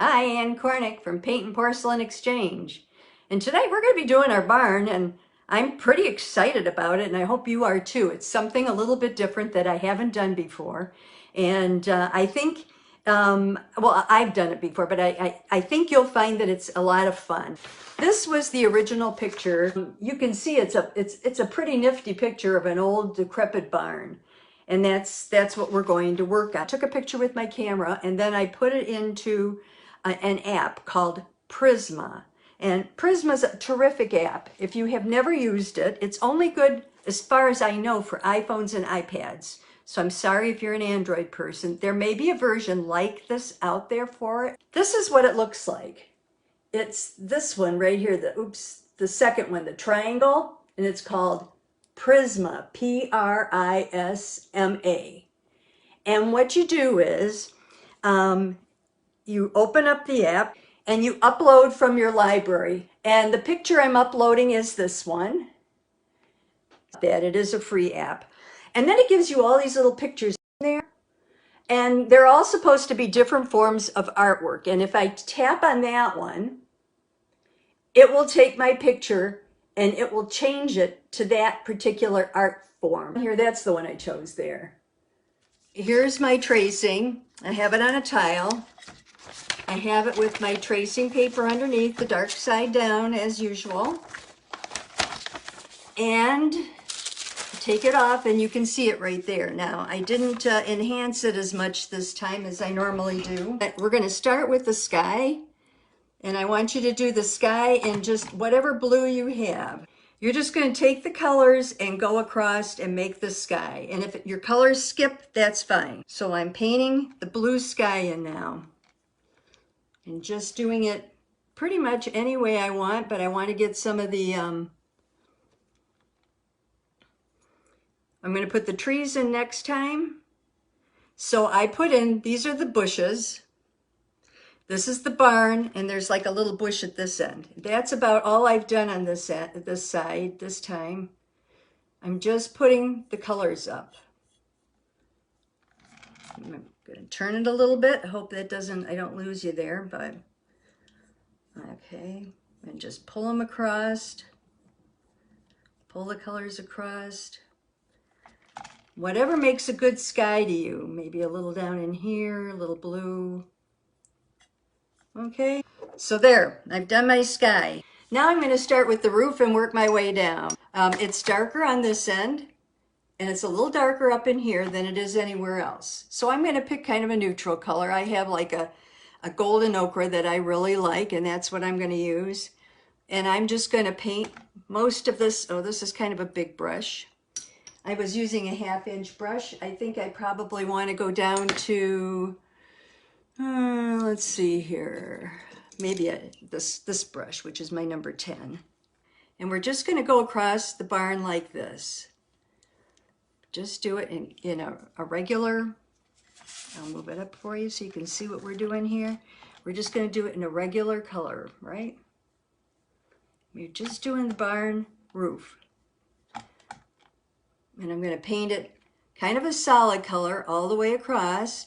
Hi, Ann Cornick from Paint and Porcelain Exchange. And today we're going to be doing our barn, and I'm pretty excited about it, and I hope you are too. It's something a little bit different that I haven't done before. And I think, well, I've done it before, but I think you'll find that it's a lot of fun. This was the original picture. You can see it's a pretty nifty picture of an old decrepit barn. And that's what we're going to work on. I took a picture with my camera and then I put it into an app called Prisma. And Prisma is a terrific app. If you have never used it, it's only good, as far as I know, for iPhones and iPads. So I'm sorry if you're an Android person. There may be a version like this out there for it. This is what it looks like. It's this one right here, the second one, the triangle, and it's called Prisma, P-R-I-S-M-A. And what you do is you open up the app and you upload from your library. And the picture I'm uploading is this one. That it is a free app. And then it gives you all these little pictures in there. And they're all supposed to be different forms of artwork. And if I tap on that one, it will take my picture and it will change it to that particular art form. Here, that's the one I chose there. Here's my tracing. I have it on a tile. I have it with my tracing paper underneath, the dark side down as usual. And take it off and you can see it right there. Now, I didn't enhance it as much this time as I normally do. We're going to start with the sky. And I want you to do the sky in just whatever blue you have. You're just going to take the colors and go across and make the sky. And if your colors skip, that's fine. So I'm painting the blue sky in now. And just doing it pretty much any way I want, but I want to get some of the, I'm going to put the trees in next time. So I put in, these are the bushes. This is the barn, and there's like a little bush at this end. That's about all I've done on this side this time. I'm just putting the colors up. I'm going to turn it a little bit. I hope that I don't lose you there, but okay. And just pull them across. Pull the colors across. Whatever makes a good sky to you. Maybe a little down in here, a little blue. Okay, so there, I've done my sky. Now I'm going to start with the roof and work my way down. It's darker on this end, and it's a little darker up in here than it is anywhere else. So I'm going to pick kind of a neutral color. I have like a golden ochre that I really like, and that's what I'm going to use. And I'm just going to paint most of this. Oh, this is kind of a big brush. I was using a 1/2-inch brush. I think I probably want to go down to, let's see here, maybe this brush, which is my number 10. And we're just going to go across the barn like this. Just do it in a regular, I'll move it up for you so you can see what we're doing here. We're just going to do it in a regular color, right? We're just doing the barn roof. And I'm going to paint it kind of a solid color all the way across.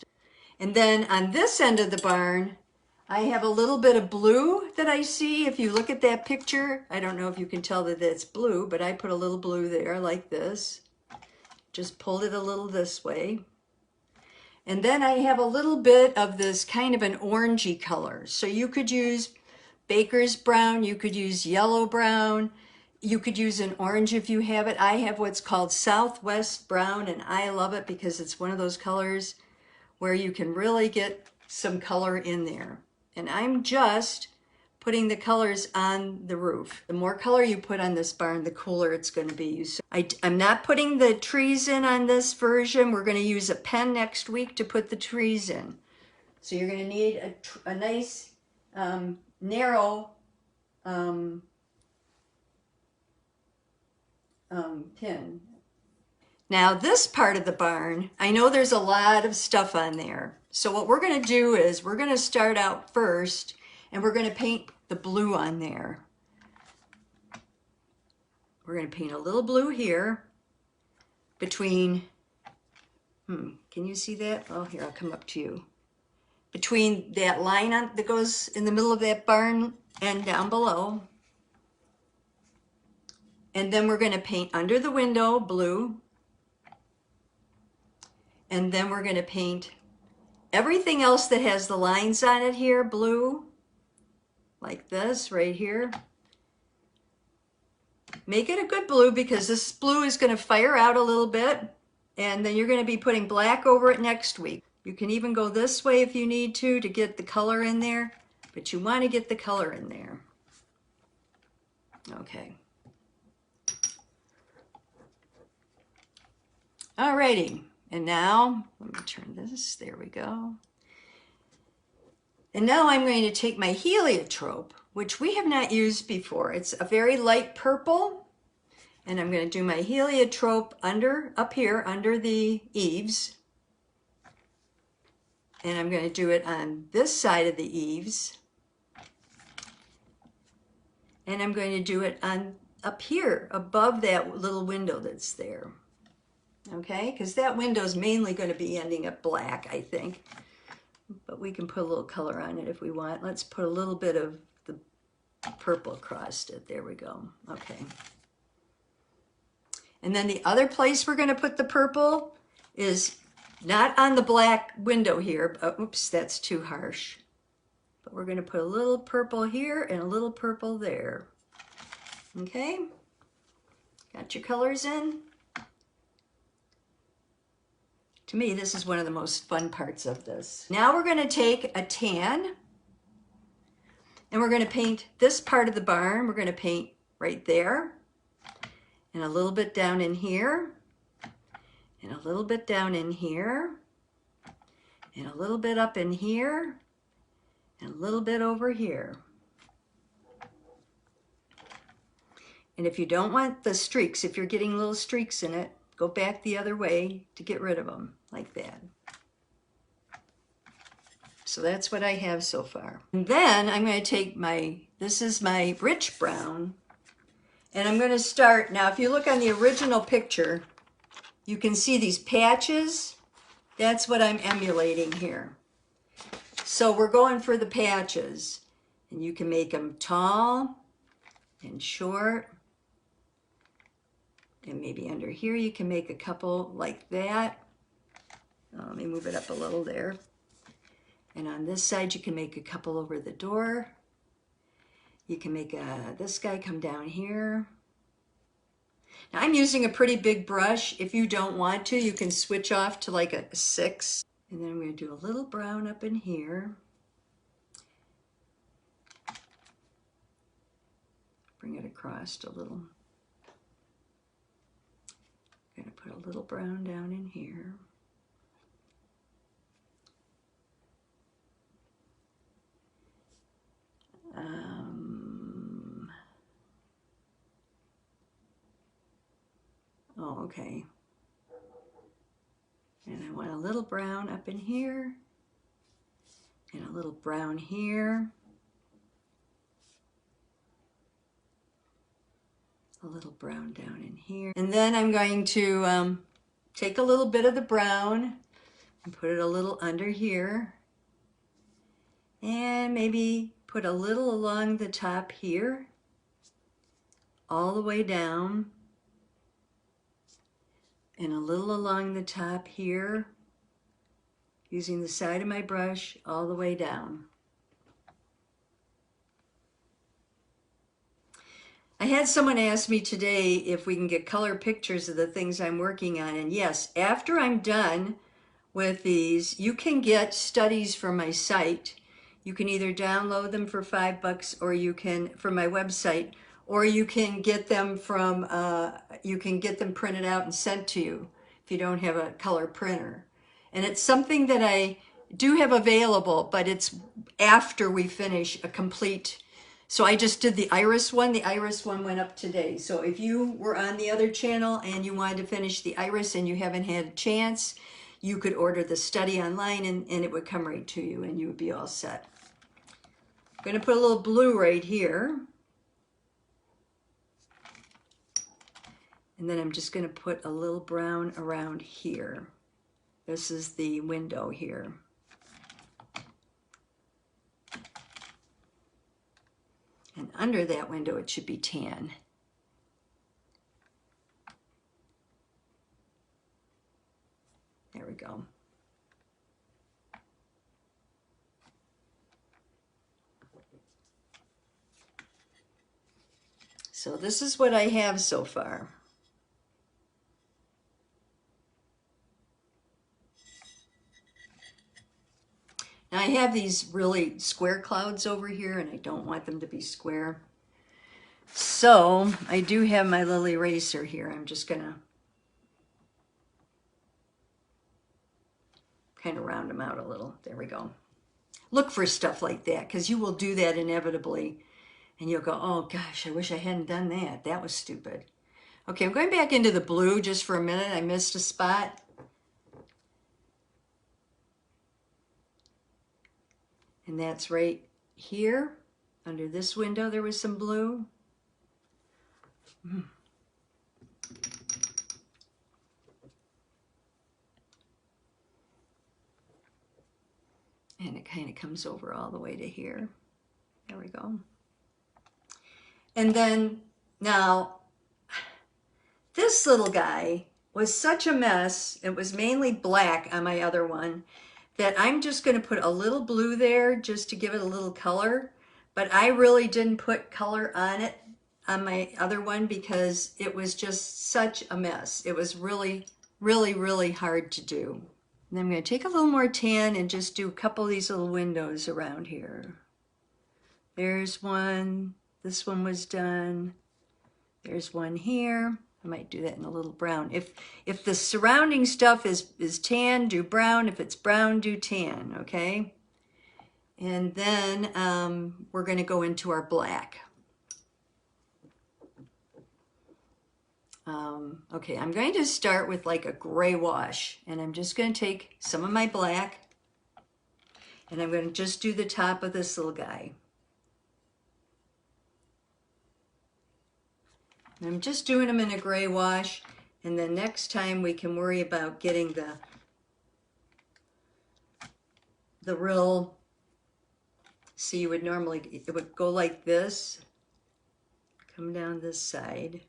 And then on this end of the barn, I have a little bit of blue that I see. If you look at that picture, I don't know if you can tell that it's blue, but I put a little blue there like this. Just pulled it a little this way. And then I have a little bit of this kind of an orangey color. So you could use baker's brown, you could use yellow brown, you could use an orange if you have it. I have what's called Southwest brown, and I love it because it's one of those colors where you can really get some color in there. And I'm just putting the colors on the roof. The more color you put on this barn, the cooler it's going to be. So I'm not putting the trees in on this version. We're going to use a pen next week to put the trees in. So you're going to need a nice narrow pin. Now this part of the barn, I know there's a lot of stuff on there. So what we're going to do is we're going to start out first and we're going to paint the blue on there. We're going to paint a little blue here between, can you see that? Oh, here, I'll come up to you. between that line that goes in the middle of that barn and down below. And then we're going to paint under the window blue. And then we're going to paint everything else that has the lines on it here blue, like this right here. Make it a good blue because this blue is going to fire out a little bit, and then you're going to be putting black over it next week. You can even go this way if you need to get the color in there, but you want to get the color in there. Okay. Alrighty, and now let me turn this, there we go. And now I'm going to take my heliotrope, which we have not used before. It's a very light purple, and I'm going to do my heliotrope up here under the eaves. And I'm going to do it on this side of the eaves. And I'm going to do it up here above that little window that's there. Okay, because that window is mainly going to be ending up black, I think. But we can put a little color on it if we want. Let's put a little bit of the purple across it. There we go. Okay. And then the other place we're going to put the purple is not on the black window here. Oops, that's too harsh. But we're going to put a little purple here and a little purple there. Okay? Got your colors in? To me, this is one of the most fun parts of this. Now we're going to take a tan and we're going to paint this part of the barn. We're going to paint right there and a little bit down in here and a little bit down in here and a little bit up in here and a little bit over here. And if you don't want the streaks, if you're getting little streaks in it, go back the other way to get rid of them, like that. So that's what I have so far. And then I'm going to take this is my rich brown, and I'm going to start, now if you look on the original picture, you can see these patches. That's what I'm emulating here. So we're going for the patches, and you can make them tall and short. And maybe under here you can make a couple like that. Let me move it up a little there. And on this side you can make a couple over the door. You can make this guy come down here. Now I'm using a pretty big brush. If you don't want to, you can switch off to like a 6. And then I'm going to do a little brown up in here. Bring it across a little. I'm going to put a little brown down in here. Oh, okay. And I want a little brown up in here and a little brown here. A little brown down in here. And then I'm going to take a little bit of the brown and put it a little under here. And maybe put a little along the top here, all the way down. And a little along the top here, using the side of my brush all the way down. I had someone ask me today if we can get color pictures of the things I'm working on, and yes, after I'm done with these, you can get studies from my site. You can either download them for $5 or you can, from my website, or you can get them from, you can get them printed out and sent to you if you don't have a color printer. And it's something that I do have available, but it's after we finish a complete. So I just did the iris one. The iris one went up today. So if you were on the other channel and you wanted to finish the iris and you haven't had a chance, you could order the study online and it would come right to you and you would be all set. I'm going to put a little blue right here. And then I'm just going to put a little brown around here. This is the window here. under that window it should be tan. There we go. So this is what I have so far. Now I have these really square clouds over here and I don't want them to be square. So I do have my little eraser here. I'm just gonna kind of round them out a little. There we go. Look for stuff like that because you will do that inevitably and you'll go, oh gosh, I wish I hadn't done that. That was stupid. Okay, I'm going back into the blue just for a minute. I missed a spot. And that's right here. Under this window, there was some blue. And it kind of comes over all the way to here. There we go. And then now, this little guy was such a mess. It was mainly black on my other one that I'm just going to put a little blue there just to give it a little color. But I really didn't put color on it on my other one because it was just such a mess. It was really, really, really hard to do. And I'm going to take a little more tan and just do a couple of these little windows around here. There's one. This one was done. There's one here. I might do that in a little brown. If the surrounding stuff is tan, do brown. If it's brown, do tan, okay? And then we're going to go into our black. Okay, I'm going to start with like a gray wash. And I'm just going to take some of my black. And I'm going to just do the top of this little guy. I'm just doing them in a gray wash, and then next time we can worry about getting the real, see, you would normally, it would go like this, come down this side,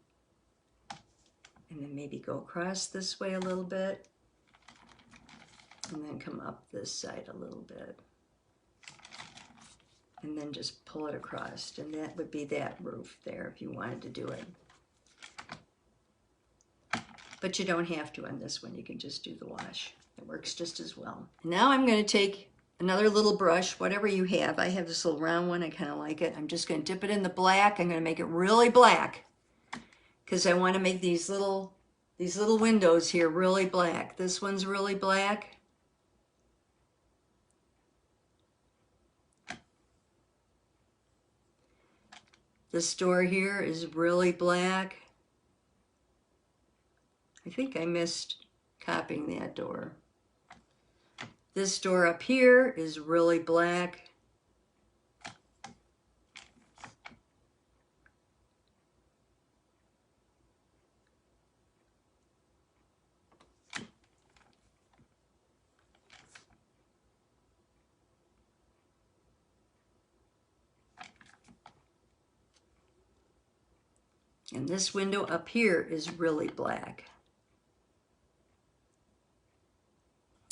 and then maybe go across this way a little bit, and then come up this side a little bit, and then just pull it across, and that would be that roof there if you wanted to do it. But you don't have to on this one. You can just do the wash. It works just as well. Now I'm going to take another little brush, whatever you have. I have this little round one. I kind of like it. I'm just going to dip it in the black. I'm going to make it really black because I want to make these little windows here really black. This one's really black. This door here is really black. I think I missed copying that door. This door up here is really black. And this window up here is really black.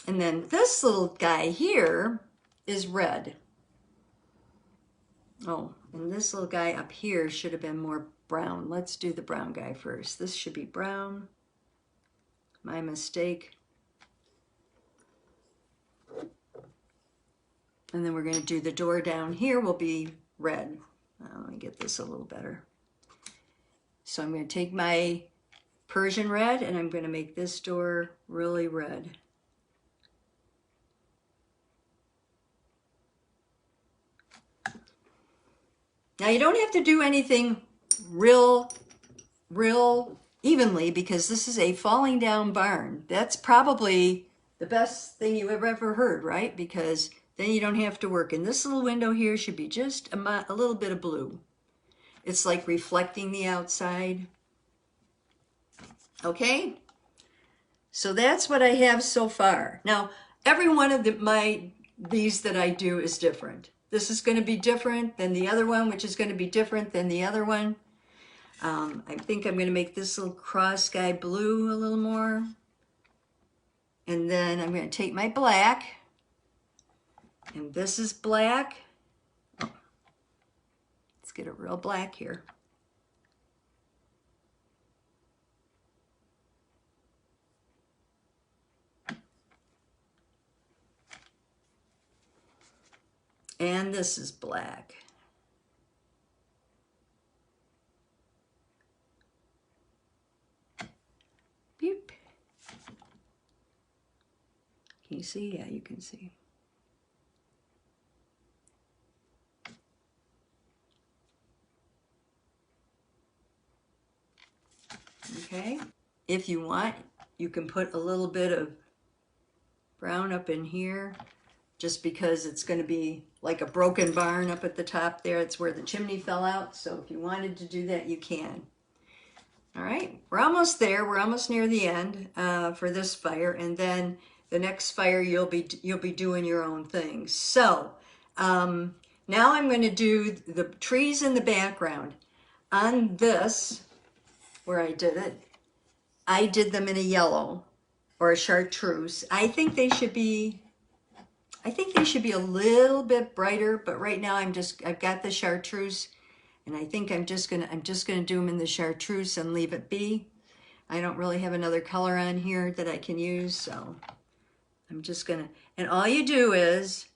And then this little guy here is red. Oh, and this little guy up here should have been more brown. Let's do the brown guy first. This should be brown. My mistake. And then we're going to do the door down here will be red. Let me get this a little better. So I'm going to take my Persian red and I'm going to make this door really red. Now you don't have to do anything real evenly because this is a falling down barn. That's probably the best thing you have ever heard, right? Because then you don't have to work. And this little window here should be just a little bit of blue. It's like reflecting the outside. Okay? So that's what I have so far. Now, every one of these that I do is different. This is going to be different than the other one, which is going to be different than the other one. I think I'm going to make this little cross sky blue a little more. And then I'm going to take my black, and this is black. Oh, let's get it real black here. And this is black. Beep. Can you see? Yeah, you can see. Okay. If you want, you can put a little bit of brown up in here, just because it's going to be like a broken barn up at the top there. It's where the chimney fell out. So if you wanted to do that, you can. All right, we're almost there. We're almost near the end for this fire, and then the next fire you'll be doing your own thing. So now I'm going to do the trees in the background. On this, where I did them in a yellow or a chartreuse. I think they should be a little bit brighter, but right now I've got the chartreuse, and I think I'm just gonna do them in the chartreuse and leave it be. I don't really have another color on here that I can use, so I'm just gonna, and all you do is,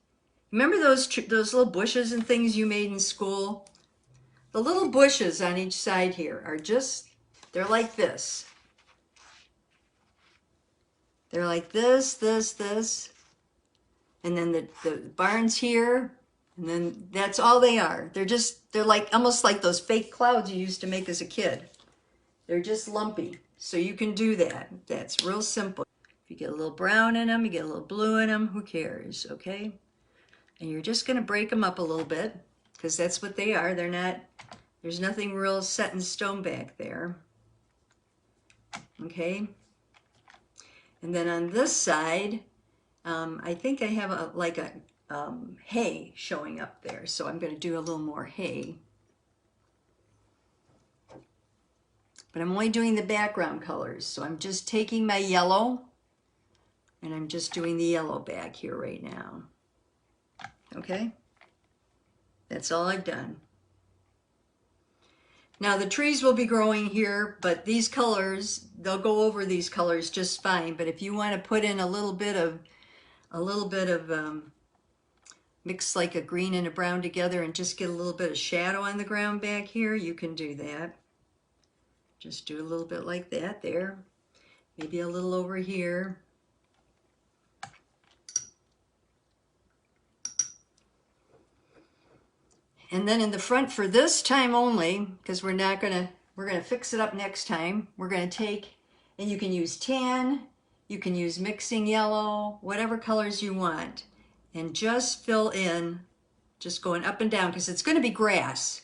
remember those little bushes and things you made in school? The little bushes on each side here are they're like this. They're like this, this, this. And then the barns here, and then that's all they are. They're like almost like those fake clouds you used to make as a kid. They're just lumpy. So you can do that. That's real simple. If you get a little brown in them, you get a little blue in them, who cares, okay? And you're just gonna break them up a little bit, because that's what they are. There's nothing real set in stone back there. Okay? And then on this side, I think I have a hay showing up there, so I'm going to do a little more hay. But I'm only doing the background colors, so I'm just taking my yellow, and I'm just doing the yellow back here right now. Okay? That's all I've done. Now the trees will be growing here, but these colors, they'll go over these colors just fine. But if you want to put in a little bit of mix like a green and a brown together and just get a little bit of shadow on the ground back here, you can do that. Just do a little bit like that there. Maybe a little over here. And then in the front for this time only, because we're gonna fix it up next time, we're gonna take, and you can use tan, you can use mixing yellow, whatever colors you want, and just fill in, just going up and down, because it's gonna be grass.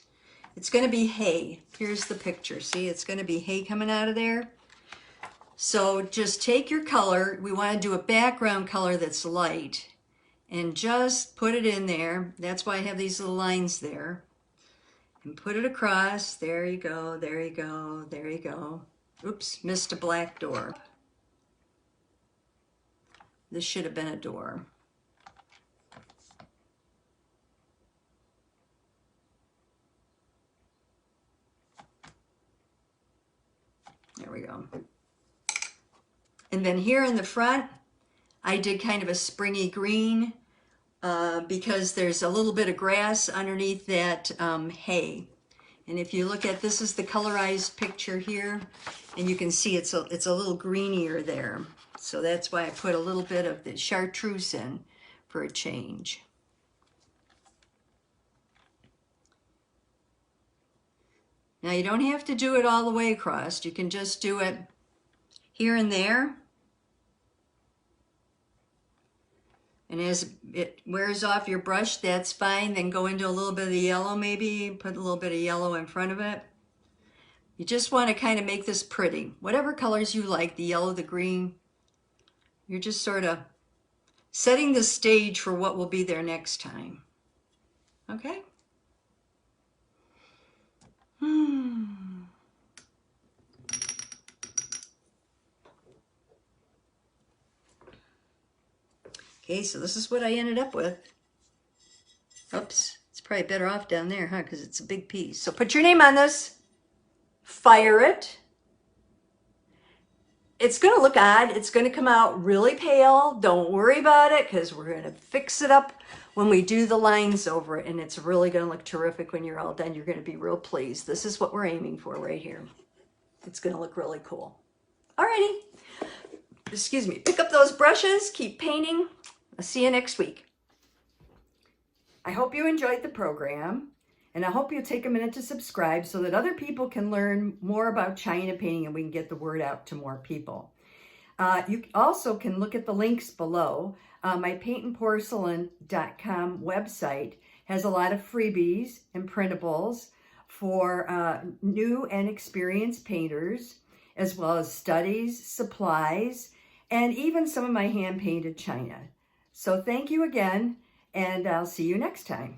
It's gonna be hay. Here's the picture, see, it's gonna be hay coming out of there. So just take your color, we wanna do a background color that's light, and just put it in there. That's why I have these little lines there. And put it across. There you go, there you go, there you go. Oops, missed a black door. This should have been a door. There we go. And then here in the front, I did kind of a springy green because there's a little bit of grass underneath that hay. And if you look at, this is the colorized picture here, and you can see it's a little greenier there. So that's why I put a little bit of the chartreuse in for a change. Now you don't have to do it all the way across. You can just do it here and there. And as it wears off your brush, that's fine. Then go into a little bit of the yellow maybe, put a little bit of yellow in front of it. You just want to kind of make this pretty. Whatever colors you like, the yellow, the green, you're just sort of setting the stage for what will be there next time. Okay. Okay, so this is what I ended up with. Oops, it's probably better off down there, huh? Because it's a big piece. So put your name on this. Fire it. It's going to look odd. It's going to come out really pale. Don't worry about it because we're going to fix it up when we do the lines over it. And it's really going to look terrific when you're all done. You're going to be real pleased. This is what we're aiming for right here. It's going to look really cool. Alrighty. Excuse me. Pick up those brushes. Keep painting. I'll see you next week. I hope you enjoyed the program. And I hope you'll take a minute to subscribe so that other people can learn more about China painting and we can get the word out to more people. You also can look at the links below. My Paintnporcelain.com website has a lot of freebies and printables for new and experienced painters, as well as studies, supplies, and even some of my hand-painted china. So thank you again, and I'll see you next time.